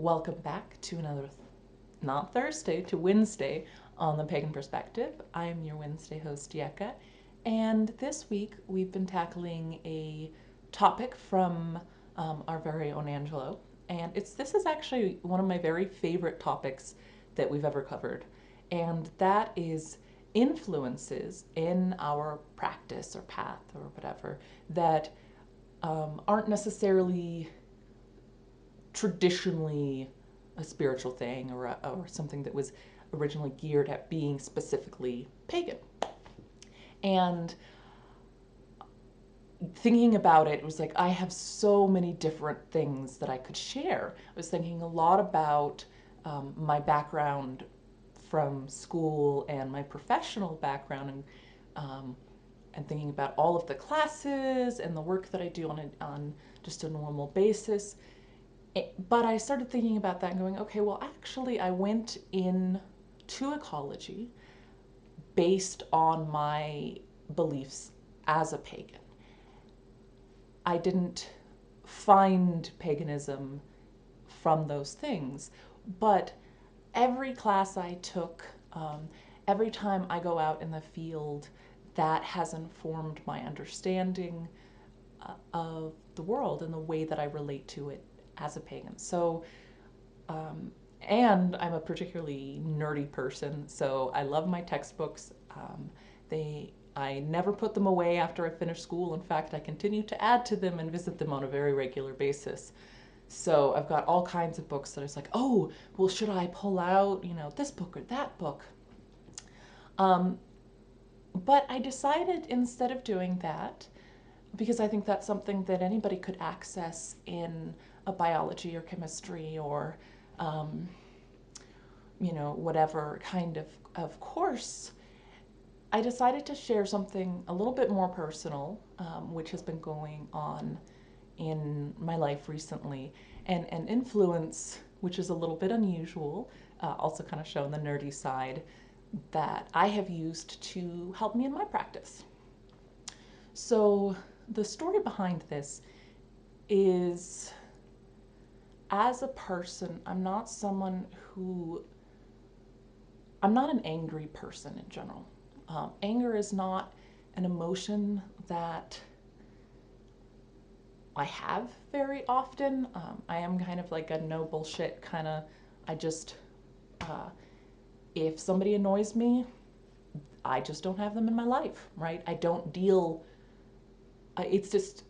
Welcome back to another, not Thursday, to Wednesday on the Pagan Perspective. I am your Wednesday host, Yeka, and this week we've been tackling a topic from our very own Angelo, and this is actually one of my very favorite topics that we've ever covered, and that is influences in our practice or path or whatever that aren't necessarily traditionally a spiritual thing or something that was originally geared at being specifically pagan. And thinking about it, it was like I have so many different things that I could share. I was thinking a lot about my background from school and my professional background, and thinking about all of the classes and the work that I do on just a normal basis. But I started thinking about that and going, okay, well, actually, I went into ecology based on my beliefs as a pagan. I didn't find paganism from those things, but every class I took, every time I go out in the field, that has informed my understanding of the world and the way that I relate to it as a pagan. So, and I'm a particularly nerdy person, so I love my textbooks. I never put them away after I finish school. In fact, I continue to add to them and visit them on a very regular basis. So I've got all kinds of books that I was like, oh, well, should I pull out, this book or that book? But I decided instead of doing that, because I think that's something that anybody could access in a biology or chemistry or, whatever kind of course, I decided to share something a little bit more personal, which has been going on in my life recently, and an influence which is a little bit unusual, also kind of shown the nerdy side, that I have used to help me in my practice. So the story behind this is, as a person, I'm not an angry person in general. Anger is not an emotion that I have very often. I am kind of like a no bullshit kind of, if somebody annoys me, I just don't have them in my life, right? I don't deal, it's just,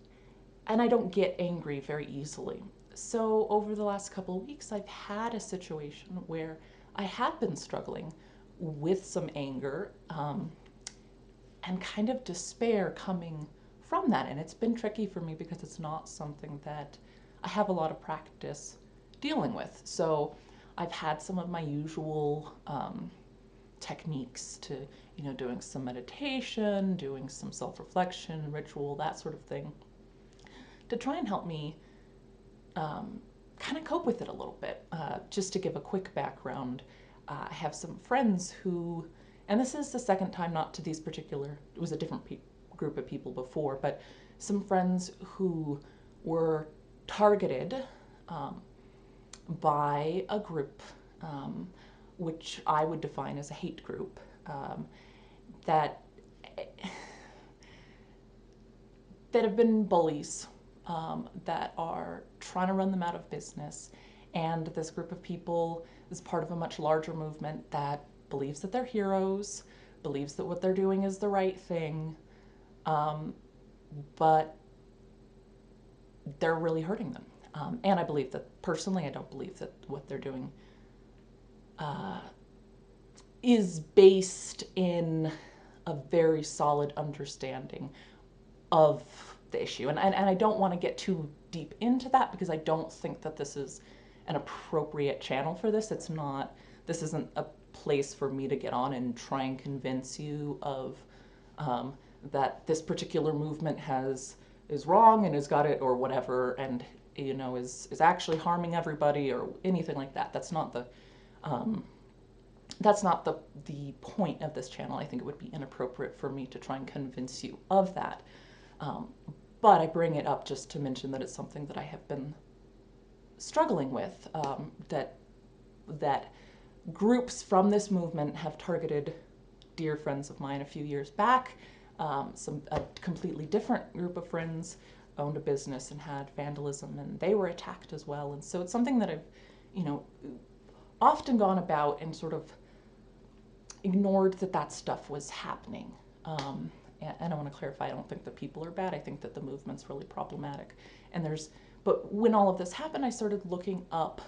and I don't get angry very easily. So over the last couple of weeks, I've had a situation where I have been struggling with some anger, and kind of despair coming from that. And it's been tricky for me because it's not something that I have a lot of practice dealing with. So I've had some of my usual techniques to, doing some meditation, doing some self-reflection, ritual, that sort of thing, to try and help me kind of cope with it a little bit. Just to give a quick background, I have some friends who, and this is the second time, not to these particular, it was a different group of people before, but some friends who were targeted by a group, which I would define as a hate group, that have been bullies, that are trying to run them out of business. And this group of people is part of a much larger movement that believes that they're heroes, believes that what they're doing is the right thing, but they're really hurting them. And I believe that, personally, I don't believe that what they're doing is based in a very solid understanding of the issue. And I don't want to get too deep into that because I don't think that this is an appropriate channel for this. This isn't a place for me to get on and try and convince you of that this particular movement is wrong and has got it or whatever, and is actually harming everybody or anything like that. That's not the point of this channel. I think it would be inappropriate for me to try and convince you of that. But I bring it up just to mention that it's something that I have been struggling with, that groups from this movement have targeted dear friends of mine a few years back. A completely different group of friends owned a business and had vandalism, and they were attacked as well. And so it's something that I've, often gone about and sort of ignored that stuff was happening. And I want to clarify, I don't think that people are bad. I think that the movement's really problematic. But when all of this happened, I started looking up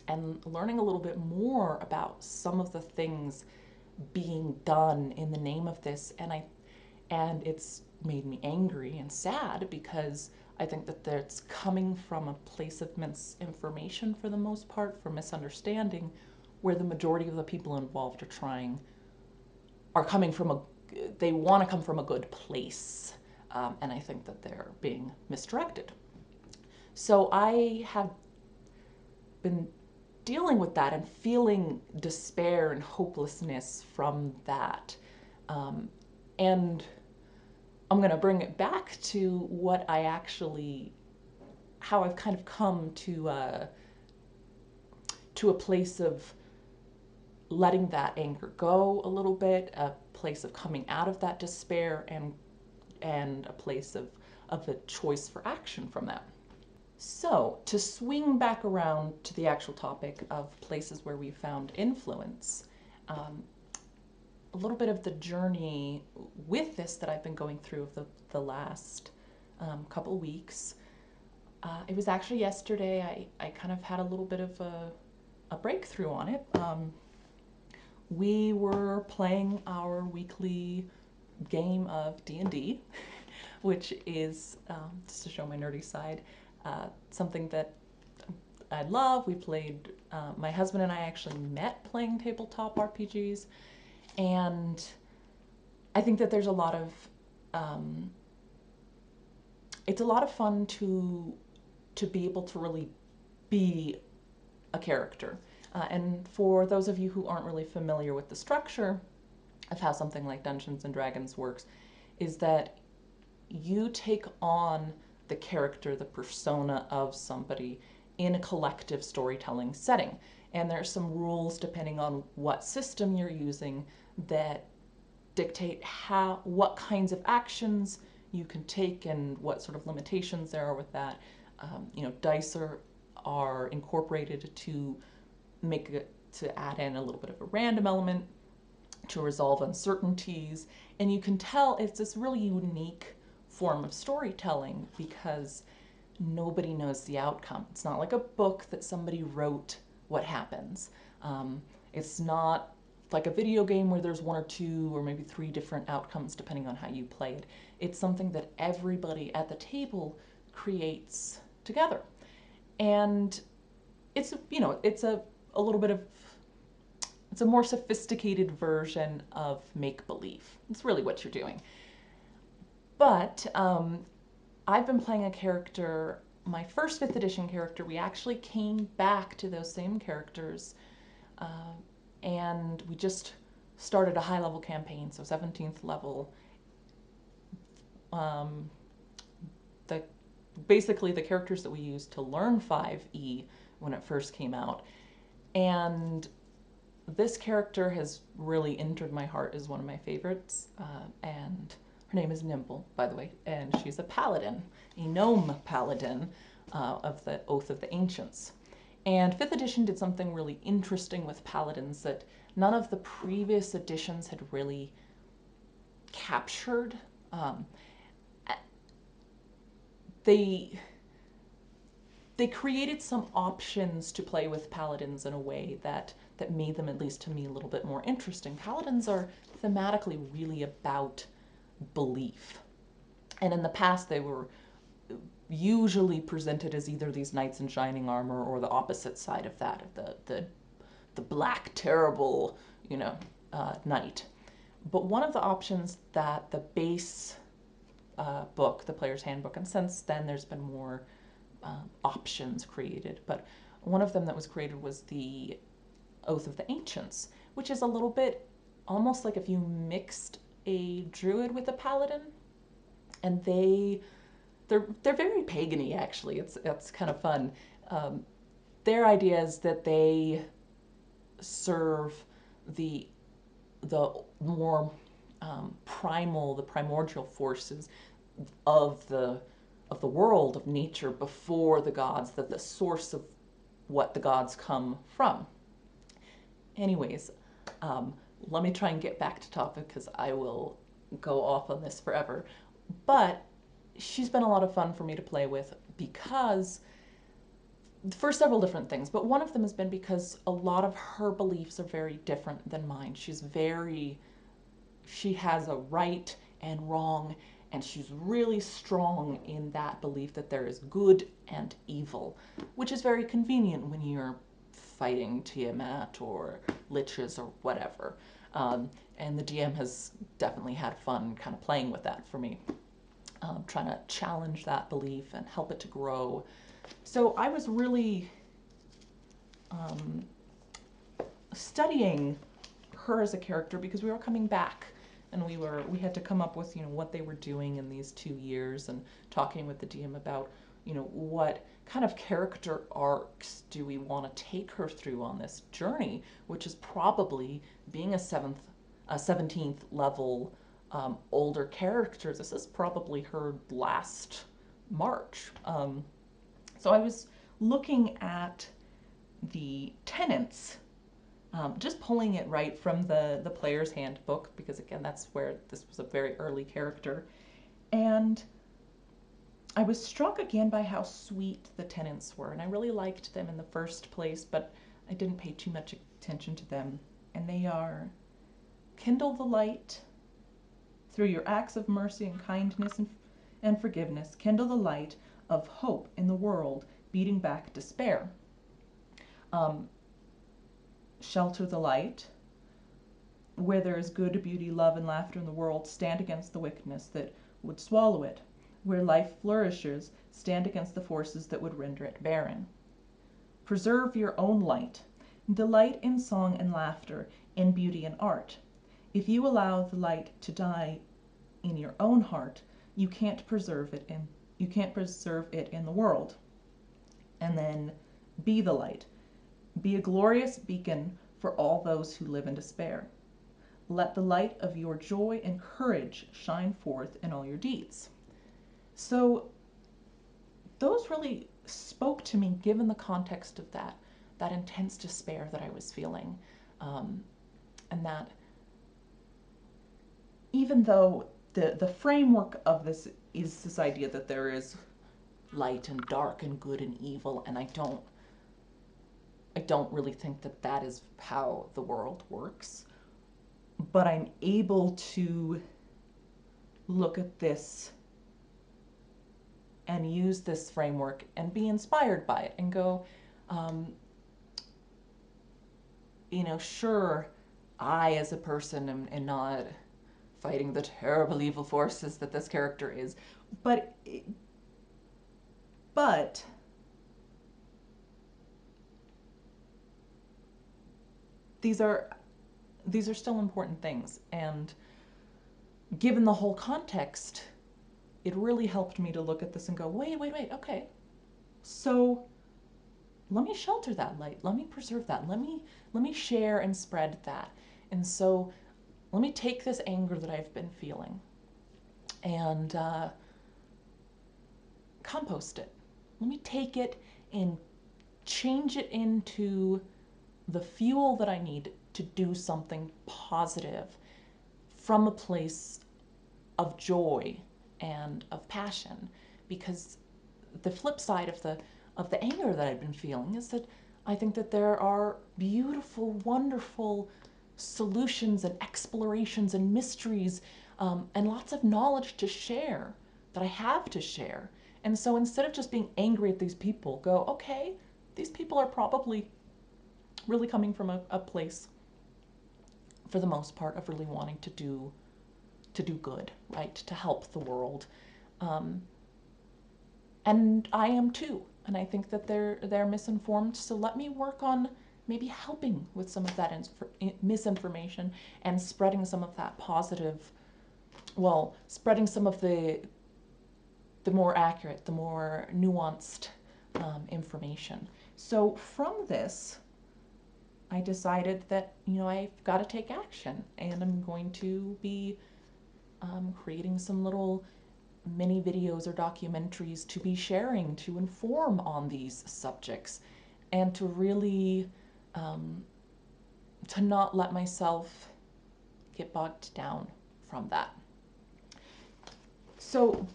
and learning a little bit more about some of the things being done in the name of this, and it's made me angry and sad, because I think that it's coming from a place of misinformation for the most part, for misunderstanding, where the majority of the people involved are coming from they want to come from a good place, and I think that they're being misdirected. So I have been dealing with that and feeling despair and hopelessness from that. And I'm going to bring it back to how I've kind of come to a place of letting that anger go a little bit, a place of coming out of that despair, and a place of a choice for action from that. So, to swing back around to the actual topic of places where we found influence, a little bit of the journey with this that I've been going through of the last couple weeks. It was actually yesterday. I kind of had a little bit of a breakthrough on it. We were playing our weekly game of D&D, which is, just to show my nerdy side, something that I love. We played, my husband and I actually met playing tabletop RPGs, and I think that there's a lot of, it's a lot of fun to be able to really be a character. And for those of you who aren't really familiar with the structure of how something like Dungeons and Dragons works, is that you take on the character, the persona of somebody in a collective storytelling setting. And there's some rules depending on what system you're using that dictate what kinds of actions you can take and what sort of limitations there are with that. Dice are incorporated to add in a little bit of a random element to resolve uncertainties, and you can tell it's this really unique form of storytelling because nobody knows the outcome. It's not like a book that somebody wrote what happens. It's not like a video game where there's one or two or maybe three different outcomes depending on how you play it. It's something that everybody at the table creates together. And it's a little bit of, it's a more sophisticated version of make-believe. It's really what you're doing. But I've been playing a character, my first 5th edition character. We actually came back to those same characters, and we just started a high-level campaign, so 17th level. Basically the characters that we used to learn 5e when it first came out. And this character has really entered my heart as one of my favorites, and her name is Nimble, by the way, and she's a paladin, a gnome paladin of the Oath of the Ancients. And 5th edition did something really interesting with paladins that none of the previous editions had really captured. They created some options to play with paladins in a way that made them, at least to me, a little bit more interesting. Paladins are thematically really about belief. And in the past, they were usually presented as either these knights in shining armor or the opposite side of that, the black, terrible, knight. But one of the options that the base book, the Player's Handbook, and since then there's been more options created, but one of them that was created was the Oath of the Ancients, which is a little bit almost like if you mixed a druid with a paladin, and they they're very pagany actually. It's kind of fun. Um, their idea is that they serve the the more the primordial forces of the world of nature before the gods, that the source of what the gods come from. Anyways, um, let me try and get back to topic because I will go off on this forever. But she's been a lot of fun for me to play with because for several different things, but one of them has been because a lot of her beliefs are very different than mine. She has a right and wrong, and she's really strong in that belief that there is good and evil, which is very convenient when you're fighting Tiamat or liches or whatever. And the DM has definitely had fun kind of playing with that for me, trying to challenge that belief and help it to grow. So I was really um, studying her as a character because we were coming back and we had to come up with what they were doing in these 2 years, and talking with the DM about what kind of character arcs do we want to take her through on this journey, which is probably being a 17th level older character. This is probably her last march. So I was looking at the tenets, just pulling it right from the player's handbook, because again, that's where this was a very early character. And I was struck again by how sweet the tenets were, and I really liked them in the first place, but I didn't pay too much attention to them. And they are: kindle the light through your acts of mercy and kindness and forgiveness. Kindle the light of hope in the world, beating back despair. Um, shelter the light. Where there is good, beauty, love, and laughter in the world, stand against the wickedness that would swallow it. Where life flourishes, stand against the forces that would render it barren. Preserve your own light. Delight in song and laughter, in beauty and art. If you allow the light to die in your own heart, you can't preserve it in the world. And then be the light. Be a glorious beacon for all those who live in despair. Let the light of your joy and courage shine forth in all your deeds. So those really spoke to me, given the context of that intense despair that I was feeling, and that even though the framework of this is this idea that there is light and dark and good and evil, and I don't really think that is how the world works, but I'm able to look at this and use this framework and be inspired by it and go, sure, I as a person am not fighting the terrible evil forces that this character is, but these are still important things, and given the whole context, it really helped me to look at this and go, wait, okay, so let me shelter that light, let me preserve that, let me share and spread that. And so let me take this anger that I've been feeling and compost it. Let me take it and change it into the fuel that I need to do something positive from a place of joy and of passion. Because the flip side of the anger that I've been feeling is that I think that there are beautiful, wonderful solutions and explorations and mysteries, and lots of knowledge to share that I have to share. And so instead of just being angry at these people, go, okay, these people are probably really coming from a place, for the most part, of really wanting to do good, right? To help the world. And I am too. And I think that they're misinformed. So let me work on maybe helping with some of that misinformation and spreading some of that positive, spreading some of the the more accurate, the more nuanced information. So from this, I decided that, I've got to take action, and I'm going to be creating some little mini videos or documentaries to be sharing to inform on these subjects, and to really to not let myself get bogged down from that. So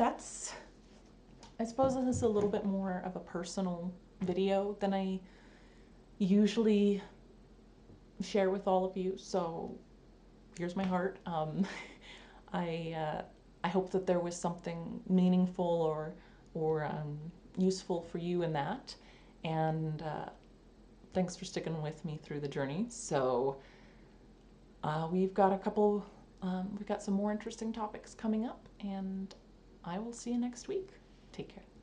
I suppose this is a little bit more of a personal video than I usually share with all of you. So here's my heart. I hope that there was something meaningful or useful for you in that. And thanks for sticking with me through the journey. So we've got some more interesting topics coming up, and I will see you next week. Take care.